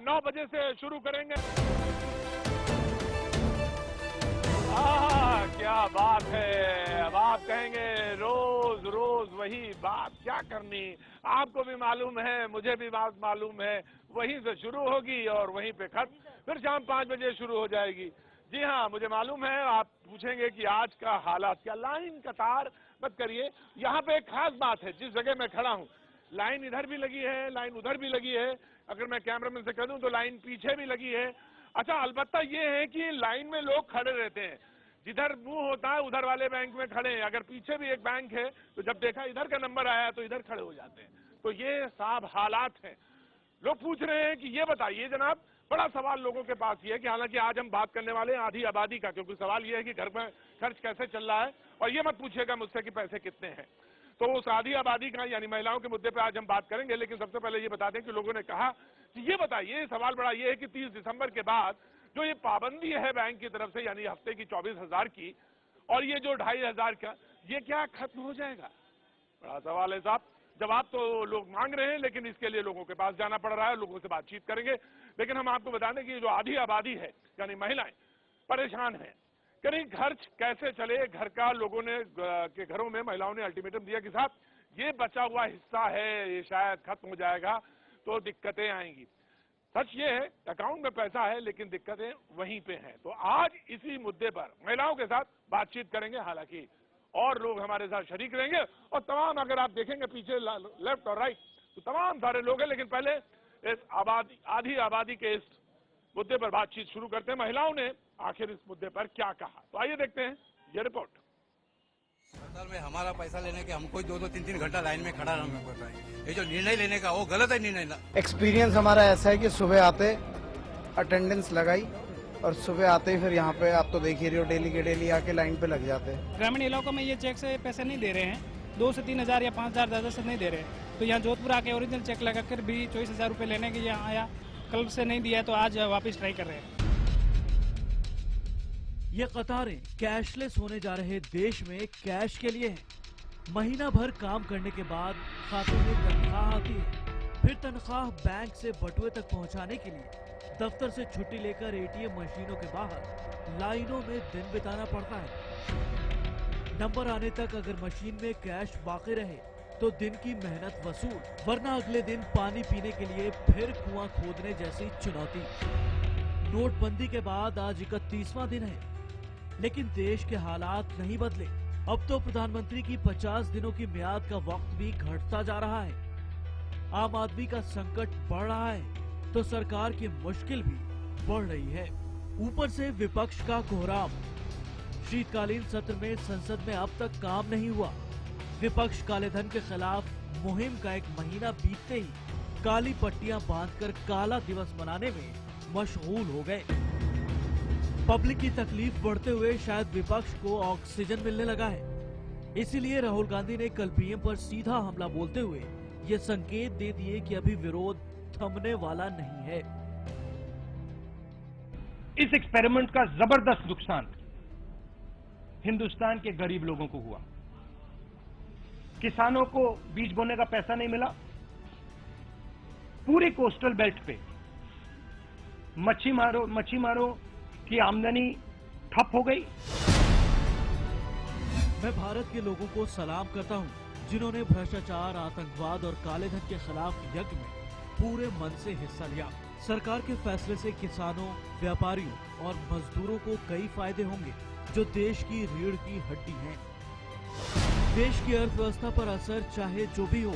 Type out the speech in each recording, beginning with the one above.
9 बजे से शुरू करेंगे। क्या बात है। अब आप कहेंगे रोज रोज वही बात क्या करनी। आपको भी मालूम है, मुझे भी बात मालूम है, वहीं से शुरू होगी और वहीं पे खत्म, फिर शाम 5 बजे शुरू हो जाएगी। जी हाँ, मुझे मालूम है। आप पूछेंगे कि आज का हालात क्या। लाइन कतार मत करिए। यहाँ पे एक खास बात है, जिस जगह मैं खड़ा हूँ लाइन इधर भी लगी है, लाइन उधर भी लगी है। अगर मैं कैमरामैन से कह दूं तो लाइन पीछे भी लगी है। अच्छा, अलबत्ता ये है कि लाइन में लोग खड़े रहते हैं, जिधर मुंह होता है उधर वाले बैंक में खड़े हैं। अगर पीछे भी एक बैंक है तो जब देखा इधर का नंबर आया तो इधर खड़े हो जाते हैं। तो ये साहब हालात हैं। लोग पूछ रहे हैं कि ये बताइए जनाब, बड़ा सवाल लोगों के पास ये है कि हालांकि आज हम बात करने वाले हैं आधी आबादी का, क्योंकि सवाल ये है कि घर में खर्च कैसे चल रहा है। और ये मत पूछिएगा मुझसे कि पैसे कितने हैं। तो उस आधी आबादी का यानी महिलाओं के मुद्दे पे आज हम बात करेंगे। लेकिन सबसे पहले ये बता दें कि लोगों ने कहा कि ये बताइए, सवाल बड़ा ये है कि 30 दिसंबर के बाद जो ये पाबंदी है बैंक की तरफ से, यानी हफ्ते की 24,000 की, और ये जो 2,500 का, ये क्या खत्म हो जाएगा? बड़ा सवाल है साहब। जवाब तो लोग मांग रहे हैं, लेकिन इसके लिए लोगों के पास जाना पड़ रहा है, लोगों से बातचीत करेंगे। लेकिन हम आपको बता दें कि ये जो आधी आबादी है यानी महिलाएं परेशान हैं। कहीं खर्च कैसे चले घर का। लोगों ने के घरों में महिलाओं ने अल्टीमेटम दिया कि साहब ये बचा हुआ हिस्सा है, ये शायद खत्म हो जाएगा तो दिक्कतें आएंगी। सच ये है अकाउंट में पैसा है लेकिन दिक्कतें वहीं पे हैं। तो आज इसी मुद्दे पर महिलाओं के साथ बातचीत करेंगे। हालांकि और लोग हमारे साथ शरीक रहेंगे और तमाम, अगर आप देखेंगे पीछे लेफ्ट और राइट तो तमाम सारे लोग हैं। लेकिन पहले इस आधी आबादी के इस मुद्दे पर बातचीत शुरू करते हैं। महिलाओं ने आखिर इस मुद्दे पर क्या कहा, तो आइए देखते हैं ये रिपोर्ट। अस्पताल में हमारा पैसा लेने के हमको 2-2, 3-3 घंटा लाइन में खड़ा रहना पड़ रहा है। ये जो निर्णय लेने का वो गलत है निर्णय। एक्सपीरियंस हमारा ऐसा है कि सुबह आते अटेंडेंस लगाई और सुबह आते ही फिर यहाँ पे आप तो देख ही रहे हो डेली के डेली आके लाइन पे लग जाते हैं। ग्रामीण इलाकों में ये चेक से पैसे नहीं दे रहे हैं, 2 से 3 हजार या 5 हजार ज्यादा से नहीं दे रहे हैं। तो यहाँ जोधपुर आके ओरिजिनल चेक लगाकर भी 24,000 रुपये लेने के यहाँ आया, कल से नहीं दिया तो आज वापस ट्राई कर रहे हैं। ये कतारें कैशलेस होने जा रहे देश में कैश के लिए हैं। महीना भर काम करने के बाद खाते में तनख्वाह आती है, फिर तनख्वाह बैंक से बटुए तक पहुंचाने के लिए दफ्तर से छुट्टी लेकर एटीएम मशीनों के बाहर लाइनों में दिन बिताना पड़ता है। नंबर आने तक अगर मशीन में कैश बाकी रहे तो दिन की मेहनत वसूल, वरना अगले दिन पानी पीने के लिए फिर कुआं खोदने जैसी चुनौती। नोटबंदी के बाद आज 31वां दिन है, लेकिन देश के हालात नहीं बदले। अब तो प्रधानमंत्री की 50 दिनों की म्याद का वक्त भी घटता जा रहा है। आम आदमी का संकट बढ़ रहा है तो सरकार की मुश्किल भी बढ़ रही है। ऊपर से विपक्ष का कोहराम। शीतकालीन सत्र में संसद में अब तक काम नहीं हुआ। विपक्ष काले धन के खिलाफ मुहिम का एक महीना बीतते ही काली पट्टियां बांधकर काला दिवस मनाने में मशगूल हो गए। पब्लिक की तकलीफ बढ़ते हुए शायद विपक्ष को ऑक्सीजन मिलने लगा है। इसीलिए राहुल गांधी ने कल पीएम पर सीधा हमला बोलते हुए ये संकेत दे दिए कि अभी विरोध थमने वाला नहीं है। इस एक्सपेरिमेंट का जबरदस्त नुकसान हिंदुस्तान के गरीब लोगों को हुआ। किसानों को बीज बोने का पैसा नहीं मिला। पूरे कोस्टल बेल्ट पे मच्छी मारो की आमदनी ठप हो गई। मैं भारत के लोगों को सलाम करता हूं, जिन्होंने भ्रष्टाचार, आतंकवाद और काले धन के खिलाफ यज्ञ में पूरे मन से हिस्सा लिया। सरकार के फैसले से किसानों, व्यापारियों और मजदूरों को कई फायदे होंगे, जो देश की रीढ़ की हड्डी हैं। देश की अर्थव्यवस्था पर असर चाहे जो भी हो,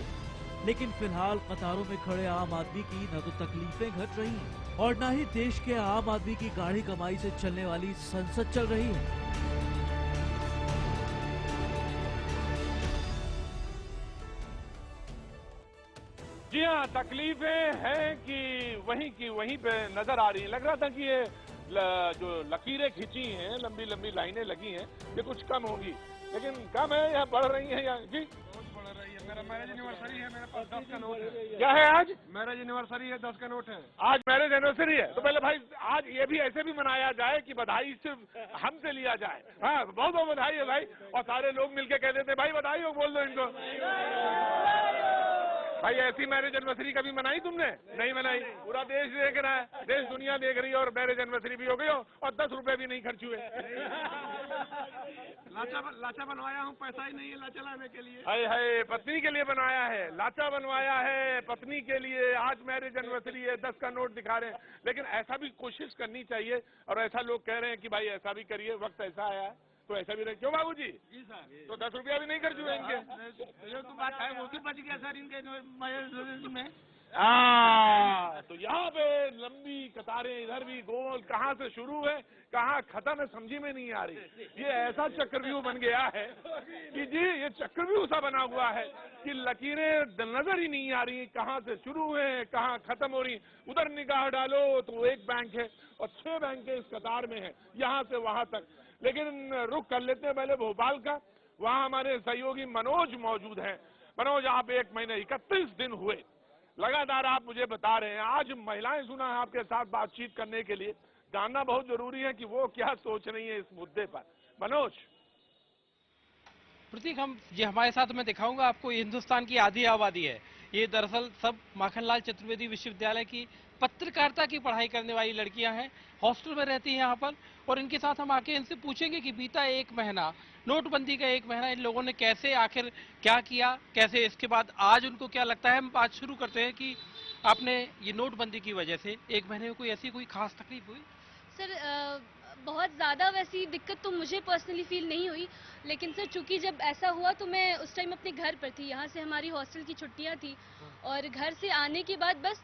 लेकिन फिलहाल कतारों में खड़े आम आदमी की न तो तकलीफें घट रही हैं और न ही देश के आम आदमी की गाढ़ी कमाई से चलने वाली संसद चल रही है। जी हाँ, तकलीफें हैं कि वहीं पे नजर आ रही है। लग रहा था कि ये जो लकीरें खींची हैं, लंबी लंबी लाइनें लगी हैं, ये कुछ कम होगी, लेकिन कम है या बढ़ रही है या जी बढ़ रही है। मेरा मैरिज एनिवर्सरी है, मेरे पास 10 का नोट है। क्या है आज? मैरिज एनिवर्सरी है, 10 का नोट है। आज मैरिज एनिवर्सरी है, तो पहले भाई आज ये भी ऐसे भी मनाया जाए कि बधाई सिर्फ हमसे लिया जाए। हाँ, बहुत बहुत बधाई है भाई, और सारे लोग मिलके कह देते भाई बधाई हो, बोल दो इनको। भाई ऐसी मैरिज एनिवर्सरी कभी मनाई तुमने? नहीं मनाई। पूरा देश देख रहा है, देश दुनिया देख रही है, और मैरिज एनिवर्सरी भी हो गई हो और 10 रुपए भी नहीं खर्च हुए। लाचा बनवाया हूँ, पैसा ही नहीं है लाचा लाने के लिए। हाय हाय, पत्नी के लिए बनाया है, लाचा बनवाया है पत्नी के लिए। आज मैरिज एनिवर्सरी है, 10 का नोट दिखा रहे हैं। लेकिन ऐसा भी कोशिश करनी चाहिए, और ऐसा लोग कह रहे हैं कि भाई ऐसा भी करिए, वक्त ऐसा आया है तो ऐसा भी रहे। क्यों बाबूजी? जी सर। तो 10 रुपया भी नहीं खर्च हुए इनके। ये तो बात है, वो भी बच गया सर इनके में। तो यहाँ पे लंबी कतारें, इधर भी गोल, कहाँ से शुरू है कहाँ खत्म है समझी में नहीं आ रही। ये ऐसा चक्रव्यूह बन गया है कि जी ये चक्रव्यूह सा बना हुआ है कि लकीरें नजर ही नहीं आ रही, कहाँ से शुरू है कहाँ खत्म हो रही। उधर निगाह डालो तो एक बैंक है और 6 बैंक इस कतार में है, यहाँ से वहां तक। लेकिन रुख कर लेते हैं पहले भोपाल का, वहाँ हमारे सहयोगी मनोज मौजूद हैं। मनोज, आप 1 महीने 31 दिन हुए लगातार आप मुझे बता रहे हैं। आज महिलाएं सुना है आपके साथ बातचीत करने के लिए, जानना बहुत जरूरी है कि वो क्या सोच रही है इस मुद्दे पर। मनोज। प्रतीक, ये हमारे साथ मैं दिखाऊंगा आपको, ये हिंदुस्तान की आधी आबादी है। ये दरअसल सब माखनलाल चतुर्वेदी विश्वविद्यालय की पत्रकारिता की पढ़ाई करने वाली लड़कियां हैं, हॉस्टल में रहती हैं यहाँ पर। और इनके साथ हम आके इनसे पूछेंगे कि बीता 1 महीना, नोटबंदी का 1 महीना, इन लोगों ने कैसे आखिर क्या किया, कैसे इसके बाद आज उनको क्या लगता है। हम बात शुरू करते हैं कि आपने ये नोटबंदी की वजह से 1 महीने में कोई खास तकलीफ हुई? सर बहुत ज़्यादा वैसी दिक्कत तो मुझे पर्सनली फील नहीं हुई, लेकिन सर चूंकि जब ऐसा हुआ तो मैं उस टाइम अपने घर पर थी। यहाँ से हमारी हॉस्टल की छुट्टियाँ थी और घर से आने के बाद बस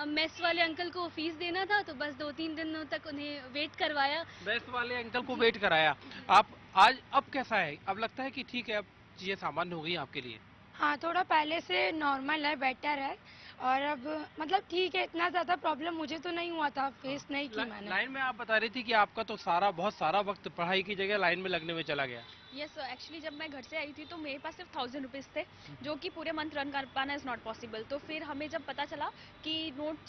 मेस वाले अंकल को फीस देना था, तो बस 2-3 दिनों तक उन्हें वेट करवाया। मेस वाले अंकल को वेट कराया। आप आज अब कैसा है? अब लगता है कि ठीक है, अब चीजें सामान्य हो गई आपके लिए? हाँ, थोड़ा पहले से नॉर्मल है, बेटर है। और अब मतलब ठीक है, इतना ज्यादा प्रॉब्लम मुझे तो नहीं हुआ था, फेस नहीं की मैंने। लाइन में आप बता रही थी कि आपका तो बहुत सारा वक्त पढ़ाई की जगह लाइन में लगने में चला गया। यस, एक्चुअली जब मैं घर से आई थी तो मेरे पास सिर्फ 1000 रुपीज़ थे, जो कि पूरे मंथ रन कर पाना इज़ नॉट पॉसिबल। तो फिर हमें जब पता चला कि नोट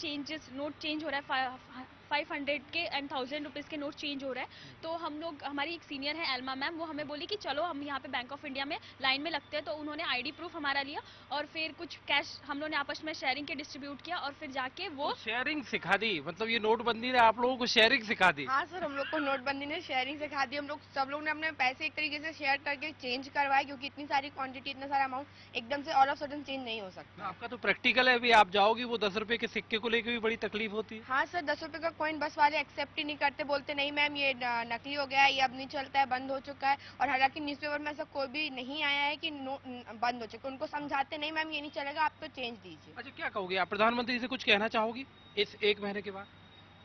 चेंज हो रहा है, 500 के एंड 1000 रुपीज़ के नोट चेंज हो रहा है, तो हम लोग, हमारी एक सीनियर है एल्मा मैम, वो हमें बोली कि चलो हम यहाँ पे बैंक ऑफ इंडिया में लाइन में लगते हैं। तो उन्होंने आईडी प्रूफ हमारा लिया और फिर कुछ कैश हम लोगों ने आपस में शेयरिंग के डिस्ट्रीब्यूट किया और फिर जाके वो तो शेयरिंग सिखा दी। मतलब ये नोटबंदी ने आप लोगों को शेयरिंग सिखा दी? हाँ सर, हम लोग को नोटबंदी ने शेयरिंग सिखा दी। हम लोग सब लोग ने अपने पैसे एक तरीके से शेयर करके चेंज करवाए, क्योंकि इतनी सारी क्वांटिटी, इतना सारा अमाउंट एकदम से ऑल ऑफ सडन चेंज नहीं हो सकता। आपका तो प्रैक्टिकल है, अभी आप जाओगी वो 10 रुपए के सिक्के को लेकर भी बड़ी तकलीफ होती है। हाँ सर, 10 रुपए का कॉइन बस वाले एक्सेप्ट ही नहीं करते, बोलते नहीं मैम ये नकली हो गया है, ये अब नहीं चलता है, बंद हो चुका है। और हालांकि न्यूज़पेपर में ऐसा कोई भी नहीं आया है कि बंद हो चुका है। उनको समझाते नहीं मैम ये नहीं चलेगा, आप तो चेंज दीजिए। अच्छा, क्या कहोगे आप? प्रधानमंत्री से कुछ कहना चाहोगी इस 1 महीने के बाद?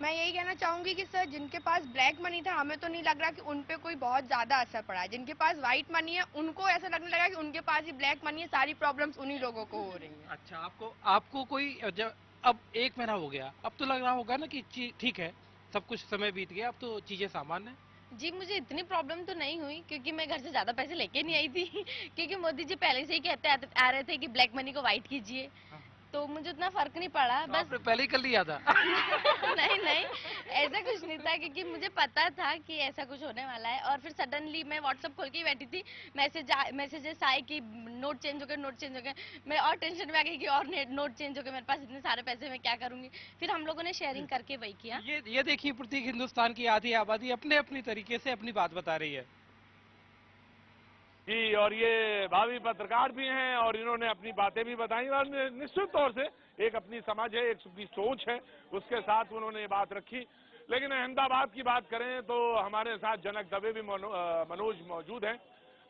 मैं यही कहना चाहूंगी कि सर जिनके पास ब्लैक मनी था, हमें तो नहीं लग रहा कि उन पे कोई बहुत ज्यादा असर पड़ा है। जिनके पास व्हाइट मनी है उनको ऐसा लगने लगा कि उनके पास ही ब्लैक मनी है, सारी प्रॉब्लम्स उन्हीं लोगों को हो रही है। अच्छा, आपको कोई, जब अब 1 महीना हो गया, अब तो लग रहा होगा ना कि ठीक है, सब कुछ समय बीत गया, अब तो चीजें सामान्य है? जी, मुझे इतनी प्रॉब्लम तो नहीं हुई, क्योंकि मैं घर से ज्यादा पैसे लेके नहीं आई थी क्योंकि मोदी जी पहले से ही कहते आ रहे थे कि ब्लैक मनी को व्हाइट कीजिए, तो मुझे उतना फर्क नहीं पड़ा। तो बस आपने पहले ही कर लिया था? नहीं, ऐसा कुछ नहीं था, क्योंकि मुझे पता था कि ऐसा कुछ होने वाला है। और फिर सडनली मैं व्हाट्सएप खोल के ही बैठी थी, मैसेजेस आए कि नोट चेंज हो गए। मैं और टेंशन में आ गई कि और नोट चेंज हो गए, मेरे पास इतने सारे पैसे, मैं क्या करूंगी। फिर हम लोगों ने शेयरिंग करके वही किया। ये देखिए प्रतीक, हिंदुस्तान की आधी आबादी अपने अपनी तरीके से अपनी बात बता रही है जी, और ये भावी पत्रकार भी हैं और इन्होंने अपनी बातें भी बताई और निश्चित तौर से एक अपनी समझ है, एक अपनी सोच है, उसके साथ उन्होंने ये बात रखी। लेकिन अहमदाबाद की बात करें तो हमारे साथ जनक दवे भी मनोज मौजूद हैं।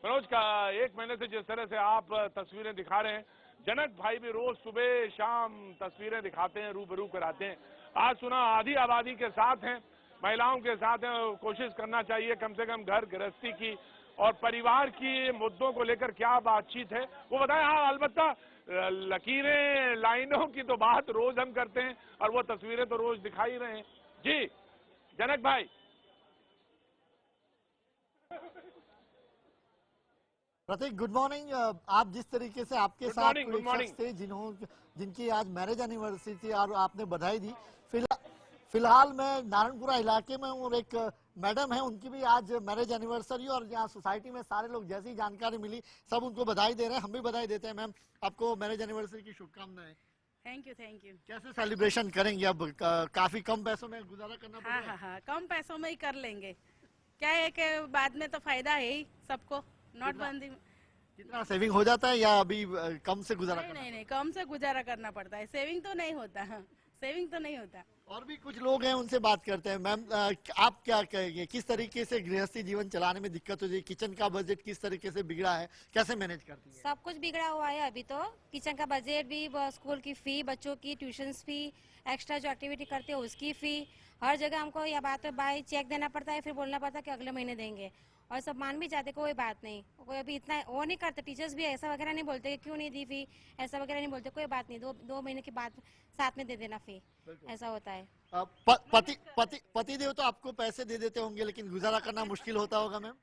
मनोज का 1 महीने से जिस तरह से आप तस्वीरें दिखा रहे हैं, जनक भाई भी रोज सुबह शाम तस्वीरें दिखाते हैं, रूबरू कराते हैं। आज सुना आधी आबादी के साथ हैं, महिलाओं के साथ हैं। कोशिश करना चाहिए कम से कम घर गृहस्थी की और परिवार की मुद्दों को लेकर क्या बातचीत है वो बताएं। हाँ, अलबत्ता लकीरें, लाइनों की तो बात रोज हम करते हैं और वो तस्वीरें तो रोज दिखाई रहे हैं। जी जनक भाई। प्रतीक, गुड मॉर्निंग। आप जिस तरीके से आपके साथ कोई शख्स थे जिनकी आज मैरिज एनिवर्सरी थी और आपने बधाई दी, फिलहाल मैं नारायणपुरा इलाके में हूँ और एक मैडम है, उनकी भी आज मैरिज एनिवर्सरी और यहाँ सोसाइटी में सारे लोग जैसी जानकारी मिली सब उनको बधाई दे रहे हैं। हम भी बधाई देते हैं मैम, आपको मैरिज एनिवर्सरी की शुभकामनाएं। Thank you thank you. कैसे सेलिब्रेशन करेंगे अब? काफी कम पैसों में गुजारा करना पड़ रहा है। हाँ, कम पैसों में ही कर लेंगे। क्या है कि बाद में तो फायदा है ही सबको। नोटबंदी कितना सेविंग हो जाता है या अभी कम से गुजारा करना? नहीं, कम से गुजारा करना पड़ता है, सेविंग तो नहीं होता। सेविंग तो नहीं होता। और भी कुछ लोग हैं, उनसे बात करते हैं। मैम, आप क्या कहेंगे, किस तरीके से गृहस्थी जीवन चलाने में दिक्कत होती है? किचन का बजट किस तरीके से बिगड़ा है, कैसे मैनेज करती है? सब कुछ बिगड़ा हुआ है अभी तो। किचन का बजट भी, स्कूल की फी, बच्चों की ट्यूशन फी, एक्स्ट्रा जो एक्टिविटी करते हैं उसकी फी, हर जगह हमको यह बात बाय चेक देना पड़ता है, फिर बोलना पड़ता है कि अगले महीने देंगे। और सब मान भी जाते, कोई बात नहीं, कोई अभी इतना वो नहीं करते। टीचर्स भी ऐसा वगैरह नहीं बोलते कि क्यों नहीं दी फी, ऐसा वगैरह नहीं बोलते। कोई बात नहीं, दो महीने के बाद साथ में दे देना फी, ऐसा होता है। पति देव तो आपको पैसे दे देते होंगे, लेकिन गुजारा करना मुश्किल होता होगा मैम?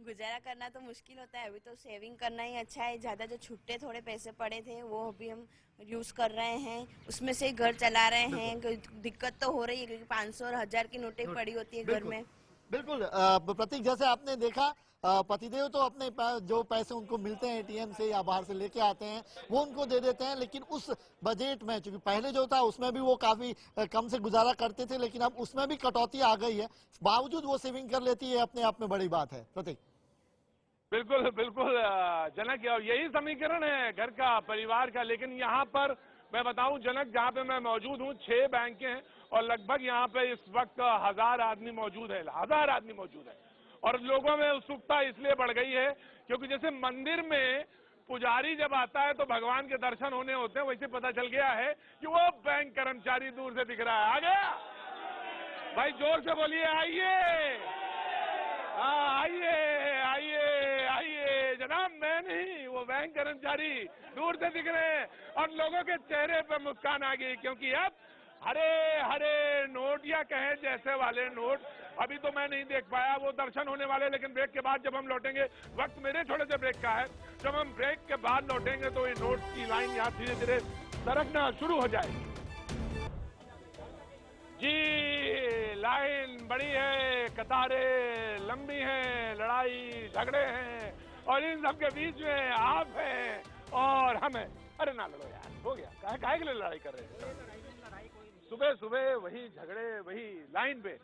गुजारा करना तो मुश्किल होता है। अभी तो सेविंग करना ही अच्छा है। ज्यादा जो छुट्टे थोड़े पैसे पड़े थे वो अभी हम यूज कर रहे हैं, उसमें से घर चला रहे हैं। दिक्कत तो हो रही है क्योंकि 500 और 1000 की नोटें पड़ी होती है घर में। बिल्कुल प्रतीक, जैसे आपने देखा पतिदेव तो अपने जो पैसे उनको मिलते हैं एटीएम से या बाहर से लेके आते हैं वो उनको दे देते हैं, लेकिन उस बजट में, क्योंकि पहले जो था उसमें भी वो काफी कम से गुजारा करते थे, लेकिन अब उसमें भी कटौती आ गई है। बावजूद वो सेविंग कर लेती है, अपने आप में बड़ी बात है। प्रतीक, बिल्कुल बिल्कुल जनक, और यही समीकरण है घर का, परिवार का। लेकिन यहाँ पर मैं बताऊं जनक, जहाँ पे मैं मौजूद हूँ 6 बैंकें हैं और लगभग यहाँ पे इस वक्त 1000 आदमी मौजूद है, 1000 आदमी मौजूद है। और लोगों में उत्सुकता इसलिए बढ़ गई है क्योंकि जैसे मंदिर में पुजारी जब आता है तो भगवान के दर्शन होने होते हैं, वैसे पता चल गया है कि वो बैंक कर्मचारी दूर से दिख रहा है। आ गया भाई, जोर से बोलिए, आइए, आइए आइए आइए जनाब। मैं नहीं, वो बैंक कर्मचारी दूर से दिख रहे हैं और लोगों के चेहरे पर मुस्कान आ गई, क्योंकि अब हरे हरे नोट या कहे जैसे वाले नोट अभी तो मैं नहीं देख पाया, वो दर्शन होने वाले। लेकिन ब्रेक के बाद जब हम लौटेंगे, वक्त मेरे थोड़े से ब्रेक का है, जब हम ब्रेक के बाद लौटेंगे तो ये नोट की लाइन यहाँ धीरे धीरे सरकना शुरू हो जाएगी। जी, लाइन बड़ी है, कतारें लंबी हैं, लड़ाई झगड़े हैं और इन सब के बीच में आप हैं और हम हैं। अरे ना लड़ो यार, हो गया, काहे के लिए लड़ाई कर रहे हैं? सुबह सुबह वही झगड़े, वही लाइन पे।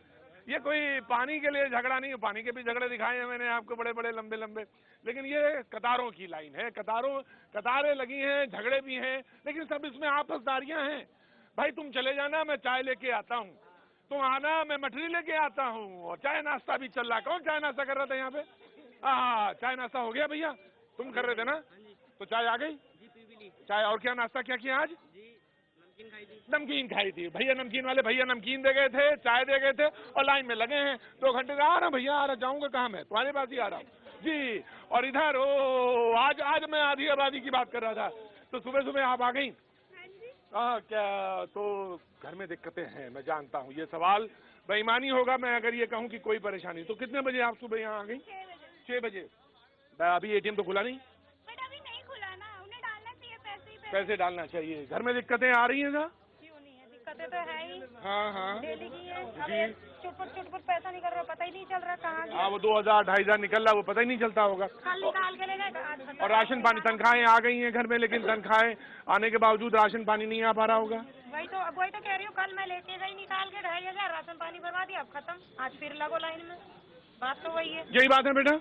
ये कोई पानी के लिए झगड़ा नहीं है, पानी के भी झगड़े दिखाए हैं मैंने आपको, बड़े बड़े लंबे लंबे, लेकिन ये कतारों की लाइन है। कतारें लगी हैं, झगड़े भी हैं, लेकिन सब इसमें आपसदारियां हैं। भाई तुम चले जाना, मैं चाय लेके आता हूँ, तुम आना, मैं मठरी लेके आता हूँ। और चाय नाश्ता भी चल रहा। कौन चाय नाश्ता कर रहा था यहाँ पे? हाँ, चाय नाश्ता हो गया भैया, तुम कर रहे थे ना? तो चाय आ गई, चाय। और क्या नाश्ता क्या किया आज? नमकीन खाई थी भैया, नमकीन वाले भैया नमकीन दे गए थे, चाय दे गए थे और लाइन में लगे हैं 2 घंटे से। आ रहा भैया, आ रहा, जाऊंगा कहाँ, मैं तुम्हारे पास ही आ रहा हूँ जी। और इधर आज मैं आधी आबादी की बात कर रहा था, तो सुबह सुबह आप आ गई। क्या तो घर में दिक्कतें हैं, मैं जानता हूँ। ये सवाल बेईमानी होगा मैं अगर ये कहूँ कि कोई परेशानी। तो कितने बजे आप सुबह यहाँ आ गई? 6 बजे। अभी एटीएम तो खुला नहीं? पैसे डालना चाहिए। घर में दिक्कतें आ रही हैं ना? क्यों नहीं है, दिक्कतें तो है ही। हाँ डेली की है। अब चुटपुट पैसा निकल रहा, पता ही नहीं चल रहा कहाँ गया। हाँ, वो 2000 2500 निकल रहा, वो पता ही नहीं चलता होगा। कल निकाल के ले गए। और राशन पानी, तनख्वाहें आ गई हैं घर में, लेकिन तनख्वाहें आने के बावजूद राशन पानी नहीं आ पा रहा होगा। वही तो कह रही हूँ, कल मैं लेके गई निकाल के 2500, राशन पानी भरवा दिया, अब खत्म। आज फिर लगो लाइन में। बात तो वही है। यही बात है बेटा,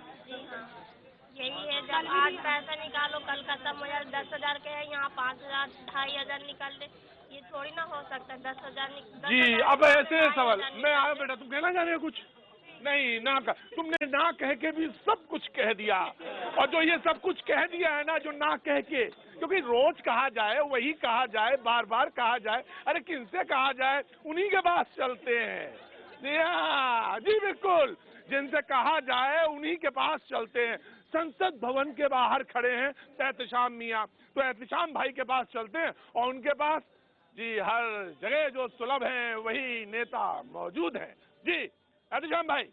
यही है, जब आज पैसा निकालो कल खत्म हो जाए। 10,000 के है यहाँ, 5,000 2,500 निकाल दे, ये थोड़ी ना हो सकता है। 10,000 जी। अब ऐसे सवाल मैं आया बेटा, तुम कहना चाह रहे हो कुछ? नहीं ना, तुमने ना कह के भी सब कुछ कह दिया। और जो ये सब कुछ कह दिया है ना, जो ना कह के, क्योंकि रोज कहा जाए वही कहा जाए, बार बार कहा जाए। अरे किनसे कहा जाए? उन्हीं के पास चलते हैं। जी हाँ, जी बिल्कुल, जिनसे कहा जाए उन्हीं के पास चलते हैं। संसद भवन के बाहर खड़े हैं एहतशाम मियाँ, तो एहतशाम भाई के पास चलते हैं और उनके पास जी हर जगह जो सुलभ हैं वही नेता मौजूद हैं। जी एहतशाम भाई।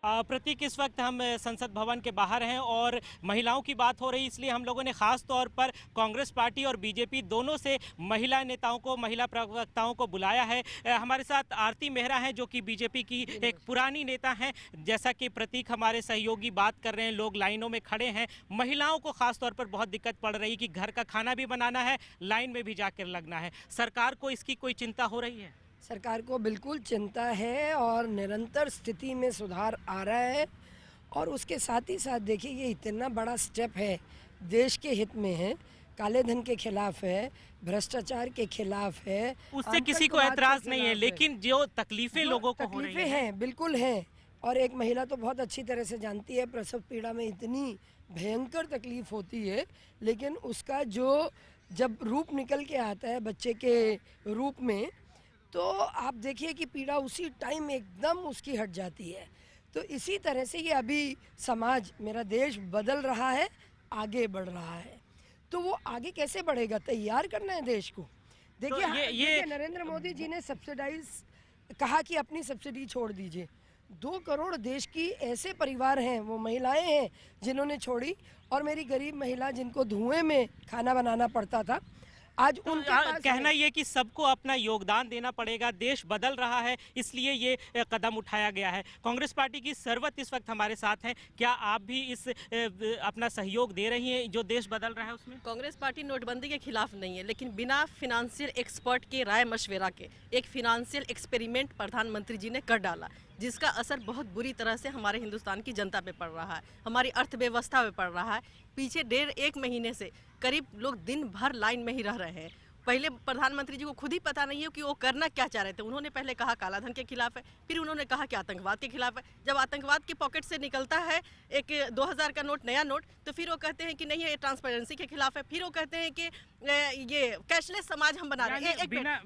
प्रतीक, इस वक्त हम संसद भवन के बाहर हैं और महिलाओं की बात हो रही, इसलिए हम लोगों ने खास तौर पर कांग्रेस पार्टी और बीजेपी दोनों से महिला नेताओं को, महिला प्रवक्ताओं को बुलाया है। हमारे साथ आरती मेहरा हैं जो कि बीजेपी की एक पुरानी नेता हैं। जैसा कि प्रतीक हमारे सहयोगी बात कर रहे हैं, लोग लाइनों में खड़े हैं। महिलाओं को खास तौर पर बहुत दिक्कत पड़ रही कि घर का खाना भी बनाना है, लाइन में भी जाकर लगना है। सरकार को इसकी कोई चिंता हो रही है? सरकार को बिल्कुल चिंता है और निरंतर स्थिति में सुधार आ रहा है। और उसके साथ ही साथ देखिए, ये इतना बड़ा स्टेप है, देश के हित में है, काले धन के खिलाफ है, भ्रष्टाचार के खिलाफ है, उससे किसी को ऐतराज नहीं है, लेकिन जो तकलीफें लोगों को हो रही हैं बिल्कुल हैं। और एक महिला तो बहुत अच्छी तरह से जानती है, प्रसव पीड़ा में इतनी भयंकर तकलीफ होती है, लेकिन उसका जो जब रूप निकल के आता है बच्चे के रूप में, तो आप देखिए कि पीड़ा उसी टाइम एकदम उसकी हट जाती है। तो इसी तरह से ये अभी समाज, मेरा देश बदल रहा है, आगे बढ़ रहा है। तो वो आगे कैसे बढ़ेगा, तैयार करना है देश को। देखिए तो ये नरेंद्र मोदी जी ने सब्सिडाइज कहा कि अपनी सब्सिडी छोड़ दीजिए। 2 करोड़ देश की ऐसे परिवार हैं, वो महिलाएं हैं जिन्होंने छोड़ी। और मेरी गरीब महिला जिनको धुएं में खाना बनाना पड़ता था, आज उनके पास कहना ये कि सबको अपना योगदान देना पड़ेगा, देश बदल रहा है, इसलिए ये कदम उठाया गया है। कांग्रेस पार्टी की सरवत इस वक्त हमारे साथ हैं। क्या आप भी इस अपना सहयोग दे रही हैं जो देश बदल रहा है उसमें? कांग्रेस पार्टी नोटबंदी के खिलाफ नहीं है, लेकिन बिना फिनेंशियल एक्सपर्ट के राय मशवरा के एक फिनेंशियल एक्सपेरिमेंट प्रधानमंत्री जी ने कर डाला, जिसका असर बहुत बुरी तरह से हमारे हिंदुस्तान की जनता पे पड़ रहा है, हमारी अर्थव्यवस्था पे पड़ रहा है। पीछे 1.5 महीने से करीब लोग दिन भर लाइन में ही रह रहे हैं। पहले प्रधानमंत्री जी को खुद ही पता नहीं है कि वो करना क्या चाह रहे थे। उन्होंने पहले कहा कालाधन के खिलाफ है, फिर उन्होंने कहा कि आतंकवाद के खिलाफ है। जब आतंकवाद के पॉकेट से निकलता है एक 2000 का नोट, नया नोट, तो फिर वो कहते हैं कि नहीं ये ट्रांसपेरेंसी के खिलाफ है। फिर वो कहते हैं कि ये कैशलेस समाज हम बना रहे हैं।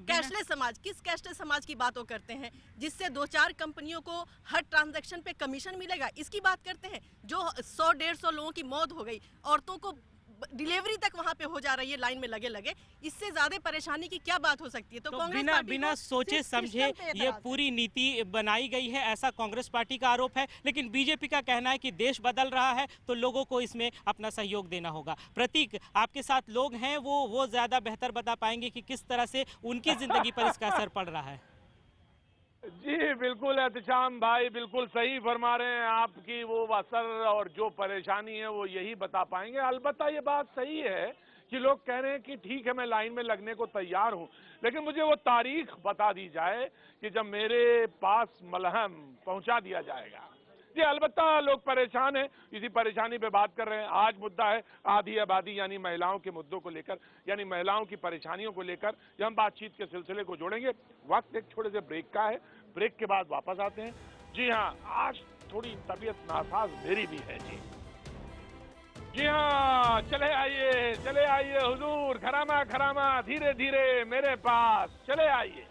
कैशलेस समाज, किस कैशलेस समाज की बात वो करते हैं जिससे 2-4 कंपनियों को हर ट्रांजैक्शन पे कमीशन मिलेगा, इसकी बात करते हैं। जो 100-150 लोगों की मौत हो गई, औरतों को डिलीवरी तक वहां पे हो जा रही है लाइन में लगे लगे, इससे ज्यादा परेशानी की क्या बात हो सकती है? तो कांग्रेस बिना सोचे समझे ये पूरी नीति बनाई गई है, ऐसा कांग्रेस पार्टी का आरोप है। लेकिन बीजेपी का कहना है कि देश बदल रहा है तो लोगों को इसमें अपना सहयोग देना होगा। प्रतीक, आपके साथ लोग हैं, वो ज्यादा बेहतर बता पाएंगे कि किस तरह से उनकी जिंदगी पर इसका असर पड़ रहा है। जी बिल्कुल एहतिशाम भाई, बिल्कुल सही फरमा रहे हैं। आपकी वो असर और जो परेशानी है वो यही बता पाएंगे। अलबत्ता ये बात सही है कि लोग कह रहे हैं कि ठीक है मैं लाइन में लगने को तैयार हूं, लेकिन मुझे वो तारीख बता दी जाए कि जब मेरे पास मलहम पहुंचा दिया जाएगा। जी अलबत्ता लोग परेशान हैं, इसी परेशानी पे बात कर रहे हैं। आज मुद्दा है आधी आबादी यानी महिलाओं के मुद्दों को लेकर, यानी महिलाओं की परेशानियों को लेकर ये हम बातचीत के सिलसिले को जोड़ेंगे। वक्त एक छोटे से ब्रेक का है, ब्रेक के बाद वापस आते हैं। जी हाँ, आज थोड़ी तबीयत नासाज मेरी भी है जी हाँ, चले आइए हुजूर, खरामा खरामा धीरे धीरे मेरे पास चले आइए।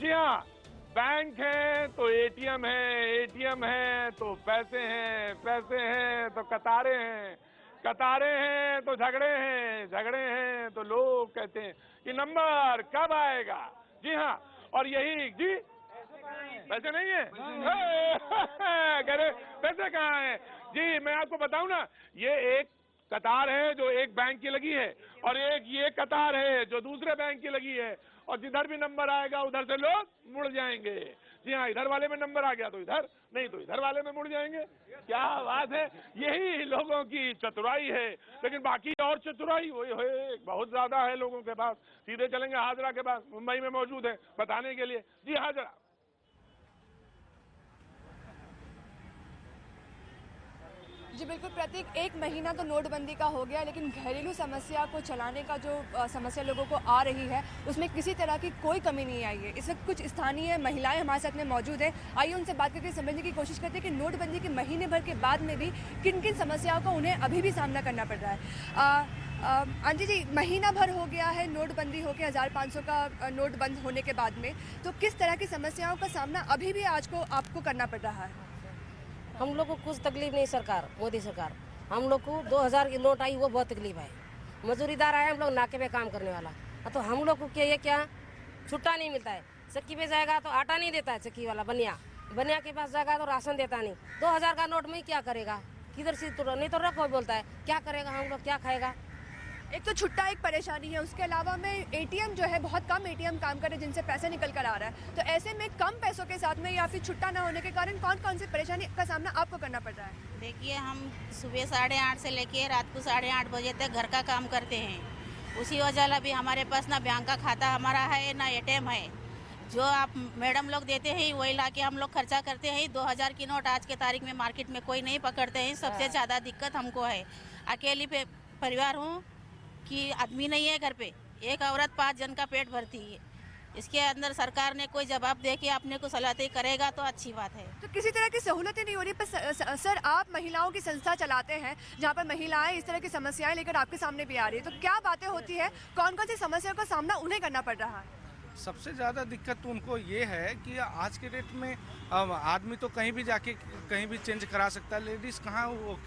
जी हाँ, बैंक है तो एटीएम है, एटीएम है तो पैसे हैं, पैसे हैं तो कतारें हैं, कतारें हैं तो झगड़े हैं, झगड़े हैं तो लोग कहते हैं कि नंबर कब आएगा। जी हाँ, और यही जी पैसे नहीं है, पैसे कहाँ हैं? जी मैं आपको बताऊं ना, ये एक कतार है जो एक बैंक की लगी है और एक ये कतार है जो दूसरे बैंक की लगी है, और जिधर भी नंबर आएगा उधर से लोग मुड़ जाएंगे। जी हाँ, इधर वाले में नंबर आ गया तो इधर, नहीं तो इधर वाले में मुड़ जाएंगे। क्या बात है, यही लोगों की चतुराई है। लेकिन बाकी और चतुराई वही बहुत ज्यादा है लोगों के पास। सीधे चलेंगे हाजरा के पास, मुंबई में मौजूद है बताने के लिए। जी हाजरा। जी बिल्कुल प्रतीक, 1 महीना तो नोटबंदी का हो गया, लेकिन घरेलू समस्या को चलाने का जो समस्या लोगों को आ रही है उसमें किसी तरह की कोई कमी नहीं आई है। इस वक्त कुछ स्थानीय महिलाएं हमारे साथ में मौजूद है, आइए उनसे बात करके समझने की कोशिश करते हैं कि नोटबंदी के महीने भर के बाद में भी किन किन समस्याओं का उन्हें अभी भी सामना करना पड़ रहा है। आंटी जी, महीना भर हो गया है नोटबंदी होकर, 1500 का नोट बंद होने के बाद में, तो किस तरह की समस्याओं का सामना अभी भी आज को आपको करना पड़ रहा है? हम लोग को कुछ तकलीफ नहीं, सरकार मोदी सरकार, हम लोग को 2000 की नोट आई वो बहुत तकलीफ है। मजदूरीदार आए हम लोग नाके पे काम करने वाला, तो हम लोग को क्या छुट्टा नहीं मिलता है। चक्की पे जाएगा तो आटा नहीं देता है चक्की वाला बनिया, बनिया के पास जाएगा तो राशन देता नहीं, 2000 का नोट में क्या करेगा, किधर से तो नहीं तो रखो बोलता है, क्या करेगा, हम लोग क्या खाएगा। एक तो छुट्टा एक परेशानी है, उसके अलावा में एटीएम जो है बहुत कम एटीएम काम करे जिनसे पैसे निकल कर आ रहा है, तो ऐसे में कम पैसों के साथ में या फिर छुट्टा ना होने के कारण कौन कौन सी परेशानी का सामना आपको करना पड़ रहा है? देखिए, हम सुबह 8:30 से लेके रात को 8:30 बजे तक घर का काम करते हैं। उसी वजह अभी हमारे पास ना बैंक का खाता हमारा है ना एटीएम है। जो आप मैडम लोग देते हैं वही लाके हम लोग खर्चा करते हैं। 2000 की नोट आज के तारीख में मार्केट में कोई नहीं पकड़ते हैं। सबसे ज़्यादा दिक्कत हमको है। अकेली परिवार हूँ कि आदमी नहीं है घर पे, एक औरत 5 जन का पेट भरती है। इसके अंदर सरकार ने कोई जवाब दे के अपने को सलाहते करेगा तो अच्छी बात है। तो किसी तरह की सहूलतें नहीं हो रही, पर सर आप महिलाओं की संस्था चलाते हैं जहाँ पर महिलाएं इस तरह की समस्याएं लेकर आपके सामने भी आ रही है, तो क्या बातें होती है, कौन कौन सी समस्याओं का सामना उन्हें करना पड़ रहा है? सबसे ज़्यादा दिक्कत तो उनको ये है कि आज के डेट में आदमी तो कहीं भी जाके कहीं भी चेंज करा सकता है, लेडीज़ कहाँ वो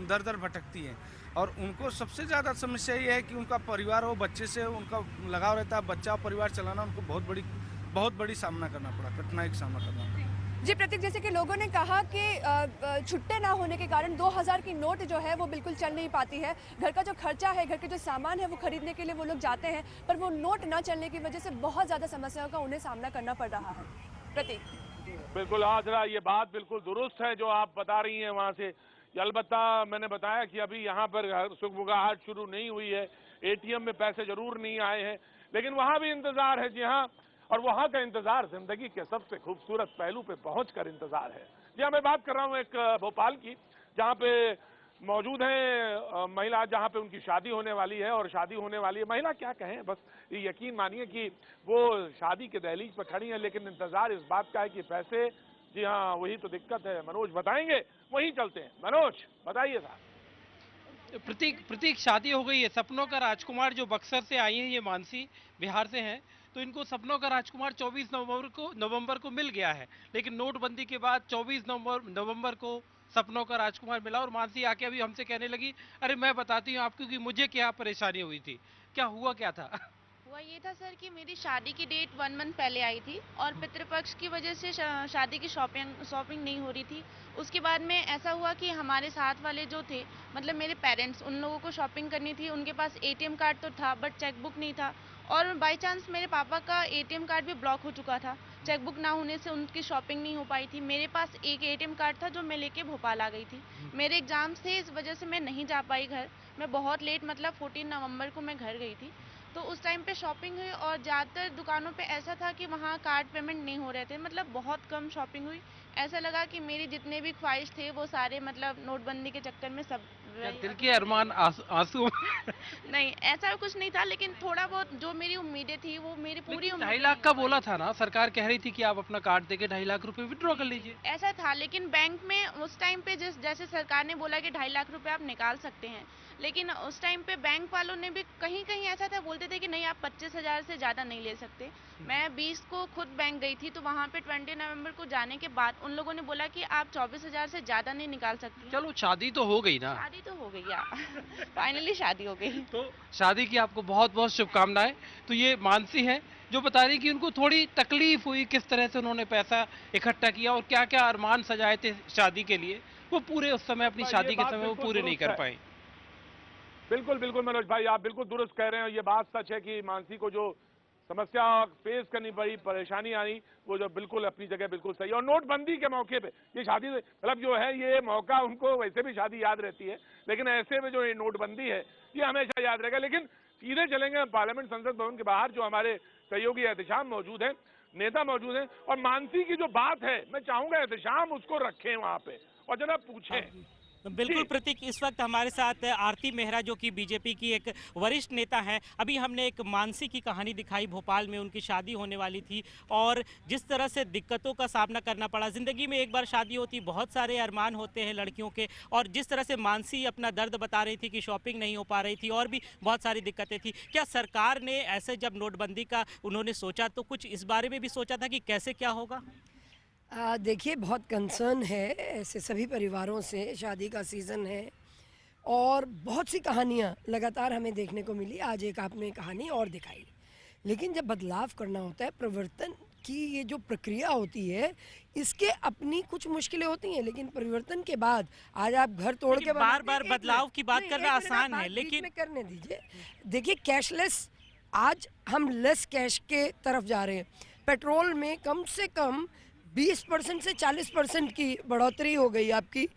दर दर भटकती हैं। और उनको सबसे ज़्यादा समस्या ये है कि उनका परिवार हो, बच्चे से उनका लगाव रहता है, बच्चा और परिवार चलाना उनको बहुत बड़ी सामना करना पड़ा, कठिनाई का सामना करना पड़ा। जी प्रतीक, जैसे कि लोगों ने कहा कि छुट्टे ना होने के कारण 2000 की नोट जो है वो बिल्कुल चल नहीं पाती है। घर का जो खर्चा है, घर के जो सामान है वो खरीदने के लिए वो लोग जाते हैं, पर वो नोट ना चलने की वजह से बहुत ज़्यादा समस्याओं का उन्हें सामना करना पड़ रहा है। प्रतीक बिल्कुल हाजरा, ये बात बिल्कुल दुरुस्त है जो आप बता रही हैं वहाँ से। अलबत्ता मैंने बताया कि अभी यहाँ पर सुगबुगाहट शुरू नहीं हुई है, एटीएम में पैसे जरूर नहीं आए हैं, लेकिन वहाँ भी इंतजार है। जी हाँ, और वहाँ का इंतजार जिंदगी के सबसे खूबसूरत पहलू पे पहुंचकर इंतजार है। जी हाँ, मैं बात कर रहा हूँ एक भोपाल की, जहाँ पे मौजूद हैं महिला, जहाँ पे उनकी शादी होने वाली है और शादी होने वाली है। महिला क्या कहें, बस ये यकीन मानिए कि वो शादी के दहलीज पर खड़ी है, लेकिन इंतजार इस बात का है कि पैसे, जी हाँ वही तो दिक्कत है। मनोज बताएंगे, वहीं चलते हैं। मनोज बताइए साहब। प्रतीक शादी हो गई है। सपनों का राजकुमार जो बक्सर से आई हैं, ये मानसी बिहार से हैं, तो इनको सपनों का राजकुमार 24 नवंबर को मिल गया है, लेकिन नोटबंदी के बाद 24 नवंबर को सपनों का राजकुमार मिला। और मानसी आके अभी हमसे कहने लगी, अरे मैं बताती हूँ आपको कि मुझे क्या परेशानी हुई थी। क्या हुआ, क्या था? हुआ ये था सर कि मेरी शादी की डेट 1 मंथ पहले आई थी और पितृपक्ष की वजह से शादी की शॉपिंग नहीं हो रही थी। उसके बाद में ऐसा हुआ कि हमारे साथ वाले जो थे, मतलब मेरे पेरेंट्स, उन लोगों को शॉपिंग करनी थी। उनके पास एटीएम कार्ड तो था बट चेकबुक नहीं था, और बाय चांस मेरे पापा का एटीएम कार्ड भी ब्लॉक हो चुका था। चेकबुक ना होने से उनकी शॉपिंग नहीं हो पाई थी। मेरे पास एक एटीएम कार्ड था जो मैं लेके भोपाल आ गई थी। मेरे एग्जाम्स थे, इस वजह से मैं नहीं जा पाई घर। मैं बहुत लेट, मतलब 14 नवंबर को मैं घर गई थी। तो उस टाइम पे शॉपिंग हुई और ज़्यादातर दुकानों पे ऐसा था कि वहाँ कार्ड पेमेंट नहीं हो रहे थे, मतलब बहुत कम शॉपिंग हुई। ऐसा लगा कि मेरी जितने भी ख्वाहिश थे वो सारे, मतलब नोटबंदी के चक्कर में सब दिल के अरमान आंसू नहीं, ऐसा कुछ नहीं था, लेकिन थोड़ा बहुत जो मेरी उम्मीदें थी वो मेरी पूरी 2.5 लाख का बोला था ना, सरकार कह रही थी कि आप अपना कार्ड देके 2.5 लाख रुपए विड्रॉ कर लीजिए। ऐसा था, लेकिन बैंक में उस टाइम पे जैसे सरकार ने बोला कि 2.5 लाख रुपए आप निकाल सकते हैं, लेकिन उस टाइम पे बैंक वालों ने भी कहीं कहीं ऐसा था, बोलते थे कि नहीं आप 25,000 से ज़्यादा नहीं ले सकते। मैं 20 को खुद बैंक गई थी, तो वहाँ पे 20 नवंबर को जाने के बाद उन लोगों ने बोला कि आप 24,000 से ज़्यादा नहीं निकाल सकते। चलो शादी तो हो गई ना, शादी तो हो गई यार फाइनली शादी हो गई। तो शादी की आपको बहुत बहुत शुभकामनाएं। तो ये मानसी है जो बता रही कि उनको थोड़ी तकलीफ हुई, किस तरह से उन्होंने पैसा इकट्ठा किया और क्या क्या अरमान सजाए थे शादी के लिए, वो पूरे उस समय अपनी शादी के समय वो पूरे नहीं कर पाए। बिल्कुल बिल्कुल मनोज भाई, आप बिल्कुल दुरुस्त कह रहे हैं। ये बात सच है कि मानसी को जो समस्या फेस करनी पड़ी, परेशानी आई, वो जो बिल्कुल अपनी जगह बिल्कुल सही है। और नोटबंदी के मौके पे ये शादी, मतलब जो है ये मौका, उनको वैसे भी शादी याद रहती है, लेकिन ऐसे में जो ये नोटबंदी है ये हमेशा याद रहेगा। लेकिन सीधे चलेंगे पार्लियामेंट संसद भवन के बाहर, जो हमारे सहयोगी एहतिशाम मौजूद है, नेता मौजूद है, और मानसी की जो बात है, मैं चाहूंगा एहतिशाम उसको रखें वहां पे और जरा पूछें। बिल्कुल प्रतीक, इस वक्त हमारे साथ आरती मेहरा जो कि बीजेपी की एक वरिष्ठ नेता है। अभी हमने एक मानसी की कहानी दिखाई, भोपाल में उनकी शादी होने वाली थी और जिस तरह से दिक्कतों का सामना करना पड़ा। ज़िंदगी में एक बार शादी होती, बहुत सारे अरमान होते हैं लड़कियों के, और जिस तरह से मानसी अपना दर्द बता रही थी कि शॉपिंग नहीं हो पा रही थी और भी बहुत सारी दिक्कतें थी। क्या सरकार ने ऐसे जब नोटबंदी का उन्होंने सोचा तो कुछ इस बारे में भी सोचा था कि कैसे क्या होगा? देखिए, बहुत कंसर्न है ऐसे सभी परिवारों से। शादी का सीज़न है और बहुत सी कहानियाँ लगातार हमें देखने को मिली। आज एक आपने कहानी और दिखाई, लेकिन जब बदलाव करना होता है, परिवर्तन की ये जो प्रक्रिया होती है इसके अपनी कुछ मुश्किलें होती हैं, लेकिन परिवर्तन के बाद आज आप घर तोड़ के बार बार बदलाव की बात करना आसान है, लेकिन करने दीजिए। देखिए कैशलेस, आज हम लेस कैश के तरफ जा रहे हैं। पेट्रोल में कम से कम 20% से 40% की बढ़ोतरी हो गई आपकी।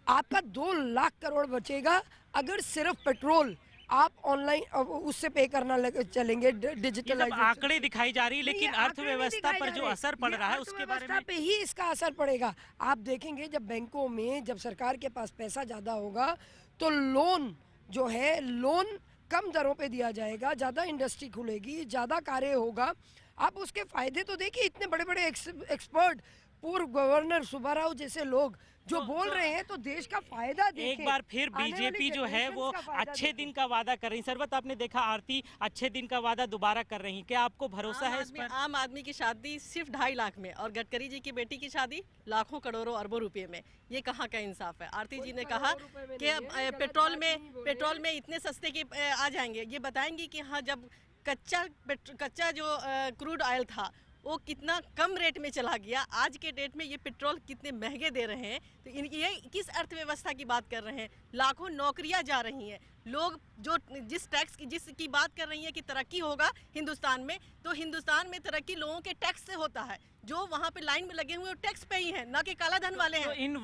आपका 2 लाख करोड़ बचेगा अगर सिर्फ पेट्रोल आप ऑनलाइन उससे पे करना चलेंगे, डिजिटल आंकड़े दिखाई जा रही है, लेकिन अर्थव्यवस्था पर जो असर पड़ रहा है उसके बारे में पे ही इसका असर पड़ेगा। आप देखेंगे जब बैंकों में जब सरकार के पास पैसा ज़्यादा होगा तो लोन जो है लोन कम दरों पे दिया जाएगा, ज़्यादा इंडस्ट्री खुलेगी, ज़्यादा कार्य होगा। आप उसके फायदे तो देखिए, इतने बड़े बड़े एक्सपर्ट, पूर्व गवर्नर सुब्बाराव जैसे लोग जो बोल रहे हैं, तो देश का फायदा देखें। एक बार फिर बीजेपी जो है वो अच्छे दिन का वादा कर रही। सरवत, आपने देखा आरती अच्छे दिन का वादा दोबारा कर रही, क्या आपको भरोसा है इस पर? आम आदमी की शादी सिर्फ 2.5 लाख में और गडकरी जी की बेटी की शादी लाखों करोड़ों अरबों रुपए में, ये कहाँ का इंसाफ है? आरती जी ने कहा कि पेट्रोल में इतने सस्ते के आ जाएंगे। ये बताएंगे कि हाँ, जब कच्चा जो क्रूड ऑयल था वो कितना कम रेट में चला गया, आज के डेट में ये पेट्रोल कितने महंगे दे रहे हैं। तो ये किस अर्थव्यवस्था की बात कर रहे हैं? लाखों नौकरियां जा रही हैं। लोग जो जिसकी बात कर रही हैं कि तरक्की होगा हिंदुस्तान में, तो हिंदुस्तान में तरक्की लोगों के टैक्स से होता है। जो वहाँ पे लाइन में लगे हुए टैक्स पे ही हैं, ना कि काला धन वाले हैं। तो इन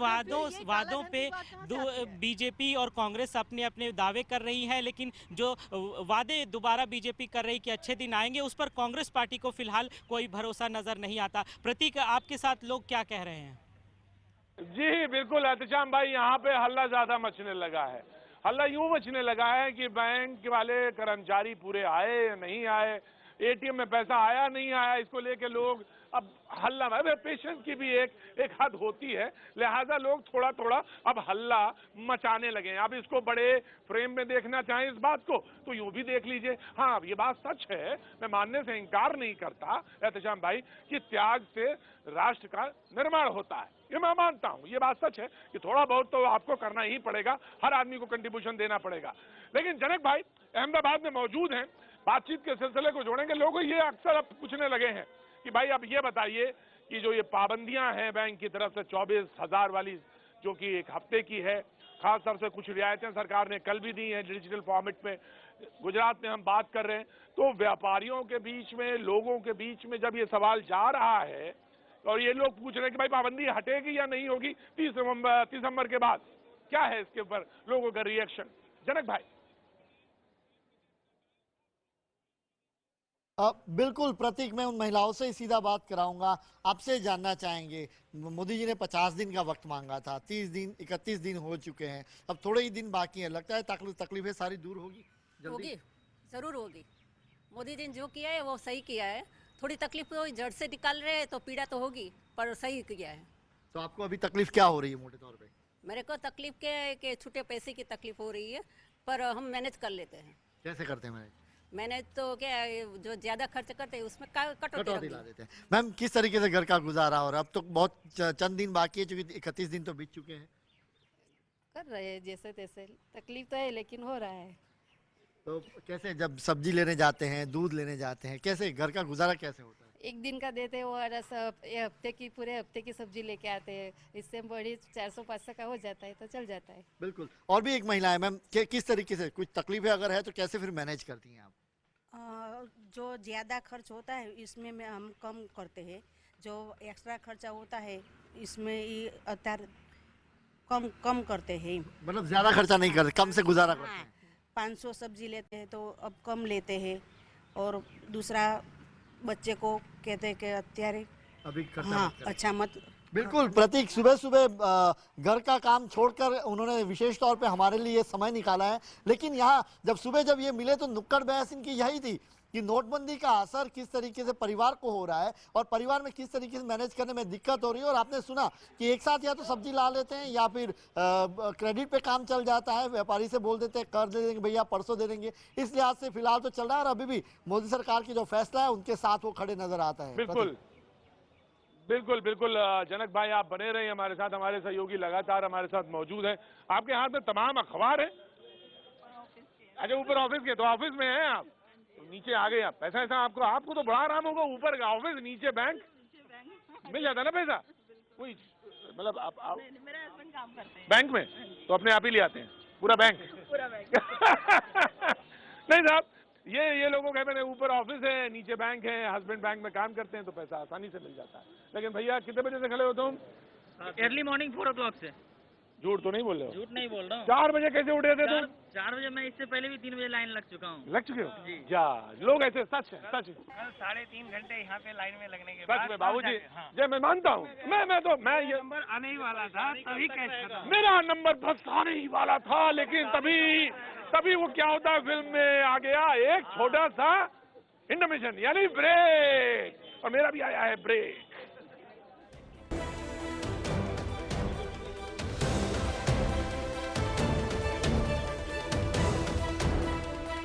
वादों पे बीजेपी और कांग्रेस अपने अपने दावे कर रही है, लेकिन जो वादे दोबारा बीजेपी कर रही कि अच्छे दिन आएंगे, उस पर कांग्रेस पार्टी को फिलहाल कोई भरोसा नजर नहीं आता। प्रतीक, आपके साथ लोग क्या कह रहे हैं? जी बिल्कुल एहतशाम भाई, यहाँ पे हल्ला ज्यादा मचने लगा है। हल्ला यूं मचने लगा है कि बैंक वाले कर्मचारी पूरे आए या नहीं आए, एटीएम में पैसा आया नहीं आया, इसको लेके लोग अब हल्ला में, पेशेंस की भी एक हद होती है, लिहाजा लोग थोड़ा थोड़ा अब हल्ला मचाने लगे हैं। अब इसको बड़े फ्रेम में देखना चाहें इस बात को तो यूं भी देख लीजिए। हाँ, ये बात सच है, मैं मानने से इनकार नहीं करता एहतशाम भाई कि त्याग से राष्ट्र का निर्माण होता है, ये मैं मानता हूं, ये बात सच है कि थोड़ा बहुत तो आपको करना ही पड़ेगा, हर आदमी को कंट्रीब्यूशन देना पड़ेगा। लेकिन जनक भाई अहमदाबाद में मौजूद हैं, बातचीत के सिलसिले को जोड़ेंगे। लोग ये अक्सर अब पूछने लगे हैं कि भाई अब ये बताइए कि जो ये पाबंदियां हैं बैंक की तरफ से 24,000 वाली, जो कि एक हफ्ते की है, खास तौर से कुछ रियायतें सरकार ने कल भी दी हैं डिजिटल फॉर्मेट में, गुजरात में हम बात कर रहे हैं, तो व्यापारियों के बीच में, लोगों के बीच में जब ये सवाल जा रहा है और ये लोग पूछ रहे हैं कि भाई पाबंदी हटेगी या नहीं होगी 30 दिसंबर के बाद, क्या है इसके ऊपर लोगों का रिएक्शन? जनक भाई। बिल्कुल प्रतीक, मैं उन महिलाओं से ही सीधा बात कराऊंगा। आपसे जानना चाहेंगे, मोदी जी ने 50 दिन का वक्त मांगा था, 31 दिन हो चुके हैं, अब थोड़े ही दिन बाकी हैं, लगता है तकलीफें सारी दूर होगी? होगी, जरूर होगी। मोदी जी ने जो किया है वो सही किया है। थोड़ी तकलीफ तो जड़ से निकाल रहे हैं तो पीड़ा तो होगी, पर सही किया है। तो आपको अभी तकलीफ क्या हो रही है मोटे तौर पे? मेरे को तकलीफ के छूटे पैसे की तकलीफ हो रही है, पर हम मैनेज कर लेते हैं। कैसे करते हैं मैनेज तो क्या, जो ज्यादा खर्च करते हैं उसमें कटौती ला देते हैं। मैम, किस तरीके से घर का गुजारा हो रहा है? अब तो बहुत चंद दिन बाकी है, क्योंकि 31 दिन तो बीत चुके हैं। कर रहे हैं जैसे तैसे, तकलीफ तो है लेकिन हो रहा है। तो कैसे, जब सब्जी लेने जाते हैं, दूध लेने जाते हैं, कैसे घर का गुजारा कैसे होता है? एक दिन का देते हैं और हफ्ते की, पूरे हफ्ते की सब्जी लेके आते हैं, इससे बड़ी 400-500 का हो जाता है तो चल जाता है। बिल्कुल। और भी एक महिला है मैम, किस तरीके से, कुछ तकलीफें अगर है तो कैसे फिर मैनेज करती हैं आप? जो ज़्यादा खर्च होता है इसमें हम कम करते हैं, जो एक्स्ट्रा खर्चा होता है इसमें कम करते हैं। मतलब ज़्यादा खर्चा नहीं करते, कम से गुजारा करते हैं। 500 सब्जी लेते हैं तो अब कम लेते हैं, और दूसरा बच्चे को कहते हैं कि अत्यारे अभी हाँ अच्छा मत। बिल्कुल प्रतीक, सुबह सुबह घर का काम छोड़कर उन्होंने विशेष तौर पे हमारे लिए समय निकाला है। लेकिन यहाँ जब ये मिले तो नुक्कड़ बहस इनकी यही थी कि नोटबंदी का असर किस तरीके से परिवार को हो रहा है और परिवार में किस तरीके से मैनेज करने में दिक्कत हो रही है। और आपने सुना कि एक साथ या तो सब्जी ला लेते हैं या फिर क्रेडिट पे काम चल जाता है, व्यापारी से बोल देते हैं कर दे देंगे भैया, परसों दे देंगे। इस लिहाज से फिलहाल तो चल रहा है और अभी भी मोदी सरकार की जो फैसला है उनके साथ वो खड़े नजर आता है। बिल्कुल बिल्कुल बिल्कुल जनक भाई, आप बने रहे हमारे साथ, हमारे सहयोगी लगातार हमारे साथ मौजूद हैं। आपके हाथ में तमाम अखबार है? अच्छा, ऊपर ऑफिस के, तो ऑफिस में हैं आप? नीचे आ गए आप, पैसा ऐसा आपको तो बड़ा आराम होगा, ऊपर का ऑफिस नीचे बैंक, मिल जाता ना पैसा, कोई मतलब आप मेरे हस्बैंड काम करते हैं बैंक में, तो अपने आप ही ले आते हैं पूरा बैंक। नहीं साहब, ये लोगों का मैंने ऊपर ऑफिस है, नीचे बैंक है, हस्बैंड बैंक में काम करते हैं, तो पैसा आसानी से मिल जाता है। लेकिन भैया कितने बजे से खड़े हो तुम? अर्ली मॉर्निंग 4 o'clock से। झूठ तो नहीं बोल रहे हो? झूठ नहीं बोल रहा हूँ। 4 बजे कैसे उठे थे तुम? 4 बजे, मैं इससे पहले भी 3 बजे लाइन लग चुका हूँ। लग चुके हो? जा, लोग ऐसे, सच है, सच है। 3.5 घंटे यहाँ पे लाइन में लगने के बाद सच में बाबूजी, जय मैं मानता हूँ, मैं ये नंबर आने ही वाला था, तभी कैसे मेरा नंबर बस आने ही वाला था, लेकिन तभी वो क्या होता है फिल्म में आ गया एक छोटा सा इंटरमिशन यानी ब्रेक, और मेरा भी आया है ब्रेक।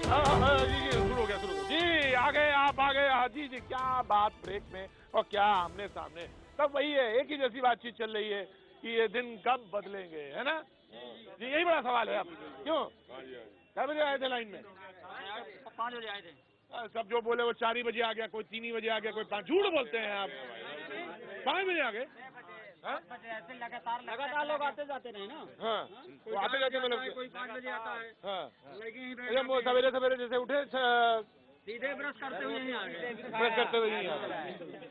जी शुरू हो गया जी, आ गए आप, आ गए जी जी, क्या बात ब्रेक में और क्या आमने सामने, सब वही है, एक ही जैसी बातचीत चल रही है कि ये दिन कब बदलेंगे, है ना जी, यही बड़ा सवाल है। अब क्यों कै बजे आए थे लाइन में? 5 बजे आए थे। सब जो बोले वो 4 ही बजे आ गया, कोई 3 ही बजे आ गया, कोई 5, झूठ बोलते हैं आप, 5 बजे आ गए। ऐसे लगातार लोग आते जाते रहे ना। हाँ, वो आते जाते मतलब कोई 5 बजे आता है। हाँ, लेकिन वो सवेरे सवेरे जैसे उठे सीधे ब्रश करते हुए यहीं आ गए। ब्रश करते हुए यहीं आ गए।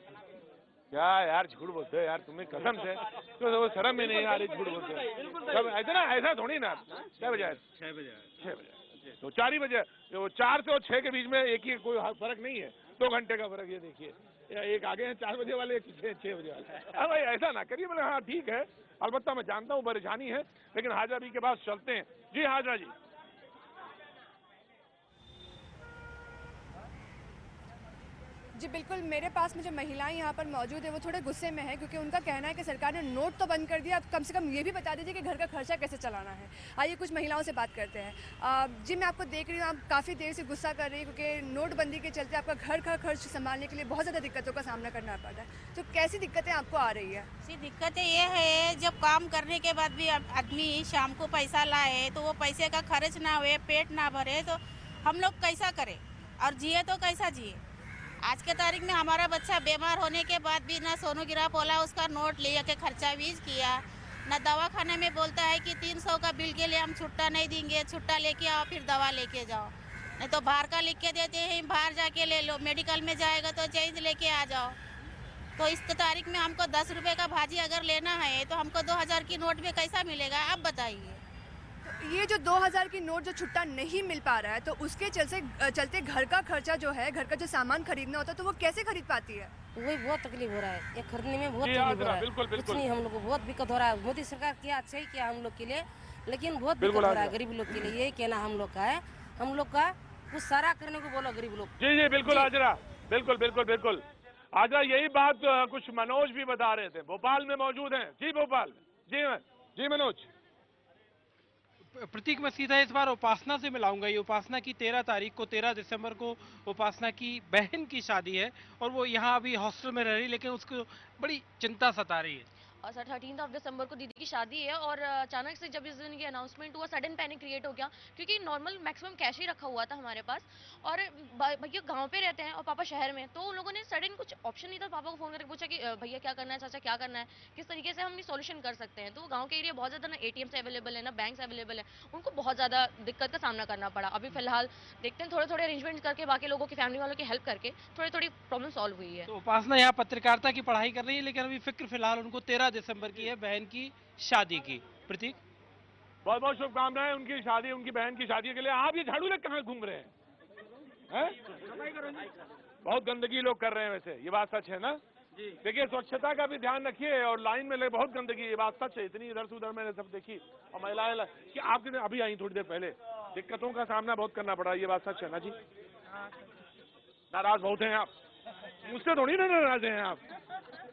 क्या यार झूठ बोलते हो यार, तुम्हें कसम से तो वो शर्म में नहीं आ रही, झूठ बोलते हो ऐसा ना, ऐसा थोड़ी ना। क्या बजे आए? 6 बजे। तो 4 ही बजे, 4 से और 6 के बीच में एक ही कोई फर्क नहीं है, 2 घंटे का फर्क। ये देखिए, एक आगे हैं 4 बजे वाले, एक 6 बजे वाले। अब भाई ऐसा ना करिए, मतलब हाँ ठीक है, अलबत्ता मैं जानता हूँ परेशानी है, लेकिन हाजरा जी के पास चलते हैं। जी हाजरा जी। जी बिल्कुल, मेरे पास में जो महिलाएं यहाँ पर मौजूद है वो थोड़े गुस्से में है, क्योंकि उनका कहना है कि सरकार ने नोट तो बंद कर दिया, अब कम से कम ये भी बता दीजिए कि घर का खर्चा कैसे चलाना है। आइए कुछ महिलाओं से बात करते हैं। जी मैं आपको देख रही हूँ, आप काफ़ी देर से गुस्सा कर रही है, क्योंकि नोटबंदी के चलते आपका घर का खर्च संभालने के लिए बहुत ज़्यादा दिक्कतों का सामना करना पड़ता है। तो कैसी दिक्कतें आपको आ रही है? सी दिक्कतें ये है, जब काम करने के बाद भी आदमी शाम को पैसा लाए तो वो पैसे का खर्च ना हुए, पेट ना भरे, तो हम लोग कैसा करें और जिए तो कैसा जिए। आज के तारीख में हमारा बच्चा बीमार होने के बाद भी ना सोनोग्राफ बोला उसका नोट ले के खर्चा बीज किया, ना दवा खाने में बोलता है कि 300 का बिल के लिए हम छुट्टा नहीं देंगे, छुट्टा लेके आओ फिर दवा लेके जाओ, नहीं तो बाहर का लिख के देते हैं बाहर जाके ले लो, मेडिकल में जाएगा तो चेंज लेके आ जाओ। तो इस तारीख में हमको 10 रुपये का भाजी अगर लेना है तो हमको 2000 की नोट में कैसा मिलेगा, आप बताइए। ये जो 2000 की नोट जो छुट्टा नहीं मिल पा रहा है, तो उसके चलते घर का खर्चा जो है, घर का जो सामान खरीदना होता है, तो वो कैसे खरीद पाती है? वही बहुत तकलीफ हो रहा है, ये खरीदने में बहुत तकलीफ हो रहा है। कुछ नहीं, हम लोग को बहुत दिक्कत हो रहा है। मोदी सरकार किया अच्छा ही किया हम लोग के लिए, लेकिन बहुत दिक्कत हो रहा है गरीब लोग के लिए। यही कहना हम लोग का है, हम लोग का कुछ सारा करने को बोलो गरीब लोग। जी जी बिल्कुल हाजरा, बिल्कुल बिल्कुल बिल्कुल हाजरा, यही बात कुछ मनोज भी बता रहे थे, भोपाल में मौजूद हैं। जी भोपाल, जी मनोज। प्रतीक, मैं सीधा इस बार उपासना से मिलाऊंगा। ये उपासना की 13 दिसंबर को उपासना की बहन की शादी है, और वो यहाँ अभी हॉस्टल में रह रही, लेकिन उसको बड़ी चिंता सता रही है। और सर 13 दिसंबर को दीदी की शादी है, और अचानक से जब इस दिन की अनाउंसमेंट हुआ, सडन पैनिक क्रिएट हो गया, क्योंकि नॉर्मल मैक्सिमम कैश ही रखा हुआ था हमारे पास, और भैया गांव पे रहते हैं और पापा शहर में, तो उन लोगों ने सडन कुछ ऑप्शन नहीं था, पापा को फोन करके पूछा कि भैया क्या करना है, चाचा क्या करना है, किस तरीके से हम सोल्यूशन कर सकते हैं। तो गाँव के एरिया बहुत ज़्यादा ना ATM से अवेलेबल है, ना बैंक से अवेलेबल है, उनको बहुत ज़्यादा दिक्कत का सामना करना पड़ा। अभी फिलहाल देखते हैं, थोड़े अरेंजमेंट करके बाकी लोगों की फैमिली वालों की हेल्प करके थोड़ी प्रॉब्लम सॉल्व हुई है। तो उपासना यहाँ पत्रकारिता की पढ़ाई कर रही है, लेकिन अभी फिक्र फिलहाल उनको 13 दिसंबर की है, बहन की शादी की। प्रतीक, बहुत बहुत शुभकामनाएं उनकी शादी, उनकी बहन की शादी के लिए। आप ये झाड़ू लेकर कहाँ घूम रहे हैं? बहुत गंदगी लोग कर रहे हैं, वैसे ये बात सच है ना? देखिए, स्वच्छता का भी ध्यान रखिए, और लाइन में ले बहुत गंदगी, ये बात सच है। इतनी इधर से उधर मैंने सब देखी, और महिलाएं कि आपके अभी आई थोड़ी देर पहले, दिक्कतों का सामना बहुत करना पड़ा, ये बात सच है ना जी? नाराज बहुत हैं आप, मुझसे थोड़ी ना नाराज हैं आप,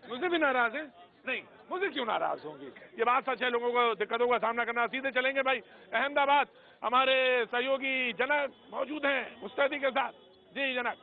मुझसे भी नाराज हैं? नहीं, मुझे क्यों नाराज होंगी, ये बात सच है। लोगों को दिक्कतों का सामना करना। सीधे चलेंगे भाई अहमदाबाद, हमारे सहयोगी जनक मौजूद हैं मुस्तैदी के साथ। जी जनक।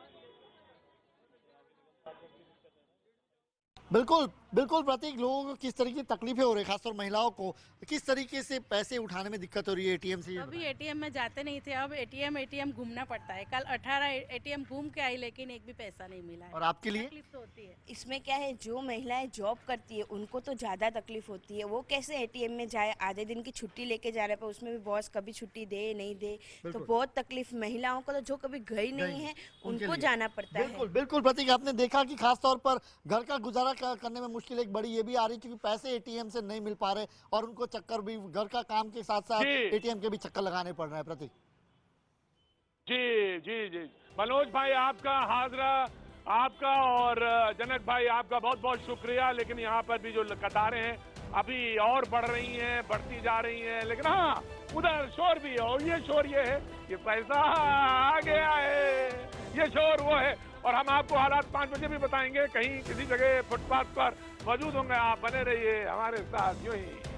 बिल्कुल बिल्कुल प्रतीक, लोगों को किस तरीके की तकलीफें हो रही है, खासतौर महिलाओं को किस तरीके से पैसे उठाने में दिक्कत हो रही है एटीएम से? अभी एटीएम में जाते नहीं थे, अब एटीएम घूमना पड़ता है। कल 18 एटीएम घूम के आई लेकिन एक भी पैसा नहीं मिला है। और आपके लिए तकलीफ तो होती है। इसमें क्या है, जो महिलाएं जॉब करती है उनको तो ज्यादा तकलीफ होती है। वो कैसे एटीएम में जाए, आधे दिन की छुट्टी लेके जा रहे, पर उसमें भी बॉस कभी छुट्टी दे नहीं दे, तो बहुत तकलीफ महिलाओं को, तो जो कभी गई नहीं है उनको जाना पड़ता है। बिल्कुल बिल्कुल प्रतीक, आपने देखा कि खासतौर पर घर का गुजारा करने में मुश्किल एक बड़ी ये भी आ रही, क्योंकि पैसे एटीएम से नहीं मिल पा रहे और उनको चक्कर भी घर का काम के साथ साथ एटीएम के भी चक्कर लगाने पड़ रहे हैं। प्रतीक जी जी जी, मनोज भाई आपका हाजरा, आपका और जनक भाई आपका बहुत बहुत शुक्रिया। लेकिन यहाँ पर भी जो कतारें हैं अभी और बढ़ रही हैं, बढ़ती जा रही हैं, लेकिन हाँ उधर शोर भी है, और ये शोर ये है कि पैसा आ गया है, ये शोर वो है। और हम आपको हालात 5 बजे भी बताएंगे, कहीं किसी जगह फुटपाथ पर मौजूद होंगे, आप बने रहिए हमारे साथ यूं ही।